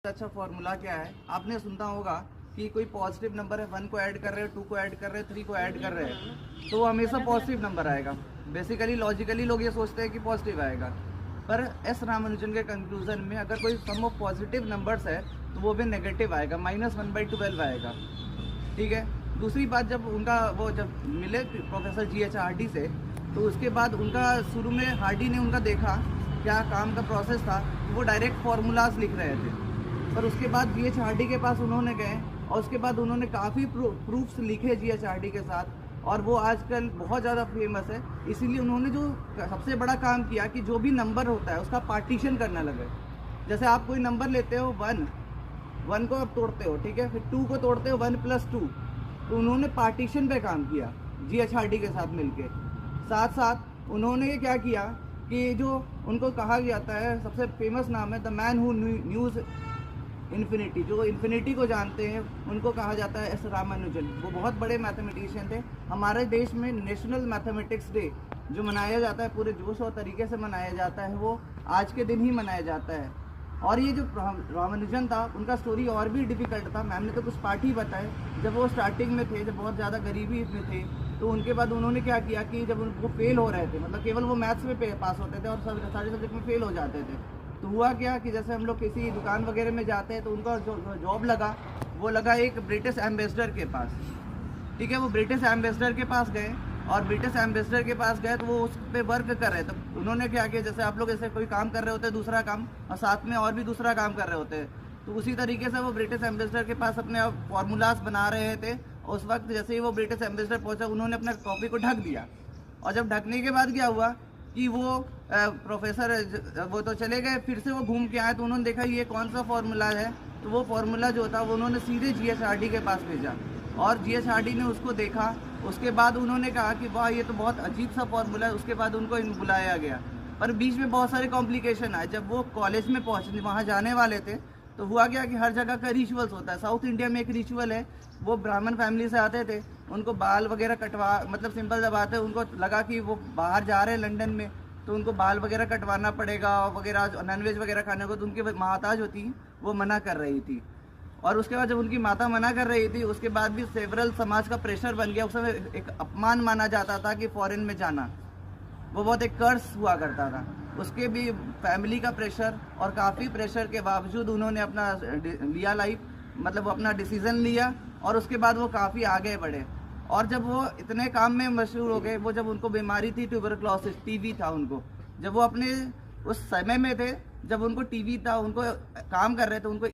अच्छा फॉर्मूला क्या है, आपने सुनता होगा कि कोई पॉजिटिव नंबर है, 1 को ऐड कर रहे हो, 2 को ऐड कर रहे हो, 3 को ऐड कर रहे हैं तो वो हमेशा पॉजिटिव नंबर आएगा। बेसिकली लॉजिकली लोग ये सोचते हैं कि पॉजिटिव आएगा, पर एस रामानुजन के कंक्लूजन में अगर कोई सम ऑफ पॉजिटिव नंबर्स है तो वो भी नेगेटिव आएगा, -1/12 आएगा। ठीक है। दूसरी बात, जब उनका वो जब मिले प्रोफेसर GH हार्डी से, तो उसके बाद उनका शुरू में हार्डी ने उनका देखा क्या काम का प्रोसेस था, वो डायरेक्ट फार्मूलाज लिख रहे थे। पर उसके बाद GH हार्डी के पास उन्होंने गए और उसके बाद उन्होंने काफ़ी प्रूफ्स लिखे GH हार्डी के साथ, और वो आजकल बहुत ज़्यादा फेमस है। इसीलिए उन्होंने जो सबसे बड़ा काम किया कि जो भी नंबर होता है उसका पार्टीशन करने लगे। जैसे आप कोई नंबर लेते हो 1 को आप तोड़ते हो, ठीक है, फिर 2 को तोड़ते हो 1 + 2, तो उन्होंने पार्टीशन पे काम किया GH हार्डी के साथ मिलके। साथ साथ उन्होंने क्या किया कि जो उनको कहा जाता है, सबसे फेमस नाम है the man who news infinity, जो इन्फिनिटी को जानते हैं उनको कहा जाता है एस रामानुजन। वो बहुत बड़े मैथमेटिशियन थे। हमारे देश में नेशनल मैथमेटिक्स डे जो मनाया जाता है, पूरे जोश और तरीके से मनाया जाता है, वो आज के दिन ही मनाया जाता है। और ये जो रामानुजन था, उनका स्टोरी और भी डिफ़िकल्ट था। मैम ने तो कुछ पार्ट ही बताए। जब वो स्टार्टिंग में थे, जब बहुत ज़्यादा गरीबी में थे, तो उनके बाद उन्होंने क्या किया कि जब वो फेल हो रहे थे, मतलब केवल वो मैथ्स में पास होते थे और सारे सब्जेक्ट में फेल हो जाते थे, तो हुआ क्या कि जैसे हम लोग किसी दुकान वगैरह में जाते हैं तो उनका जो जॉब लगा, वो लगा एक ब्रिटिश एम्बेसडर के पास। ठीक है, वो ब्रिटिश एम्बेसडर के पास गए, और ब्रिटिश एम्बेसडर के पास गए तो वो उस पर वर्क कर रहे थे। तो उन्होंने क्या किया, जैसे आप लोग ऐसे कोई काम कर रहे होते हैं दूसरा काम, और साथ में और भी दूसरा काम कर रहे होते हैं, तो उसी तरीके से वो ब्रिटिश एम्बेसडर के पास अपने फार्मूलाज बना रहे थे। और उस वक्त जैसे ही वो ब्रिटिश एम्बेसडर पहुंचा, उन्होंने अपना कॉपी को ढक दिया। और जब ढकने के बाद क्या हुआ कि वो प्रोफेसर वो तो चले गए, फिर से वो घूम के आए तो उन्होंने देखा ये कौन सा फार्मूला है, तो वो फार्मूला जो था वो उन्होंने सीधे GH हार्डी के पास भेजा, और GH हार्डी ने उसको देखा। उसके बाद उन्होंने कहा कि वाह, ये तो बहुत अजीब सा फार्मूला है। उसके बाद उनको बुलाया गया, पर बीच में बहुत सारे कॉम्प्लिकेशन आए। जब वो कॉलेज में पहुँचने वहाँ जाने वाले थे, तो हुआ क्या कि हर जगह का रिचुअल्स होता है। साउथ इंडिया में एक रिचुअल है, वो ब्राह्मण फैमिली से आते थे, उनको बाल वगैरह कटवा, मतलब सिंपल जब आते, उनको लगा कि वो बाहर जा रहे हैं लंदन में, तो उनको बाल वगैरह कटवाना पड़ेगा वगैरह, नॉनवेज वगैरह खाने को, तो उनकी माता जो थी वो मना कर रही थी। और उसके बाद जब उनकी माता मना कर रही थी, उसके बाद भी सेवरल समाज का प्रेशर बन गया। उस समय एक अपमान माना जाता था कि फॉरेन में जाना वो बहुत एक कर्स हुआ करता था। उसके भी फैमिली का प्रेशर और काफ़ी प्रेशर के बावजूद उन्होंने अपना लिया लाइफ, मतलब अपना डिसीज़न लिया, और उसके बाद वो काफ़ी आगे बढ़े। और जब वो इतने काम में मशहूर हो गए, वो जब उनको बीमारी थी ट्यूबरक्लोसिस, TB था उनको, जब वो अपने उस समय में थे जब उनको TB था, उनको काम कर रहे थे, उनको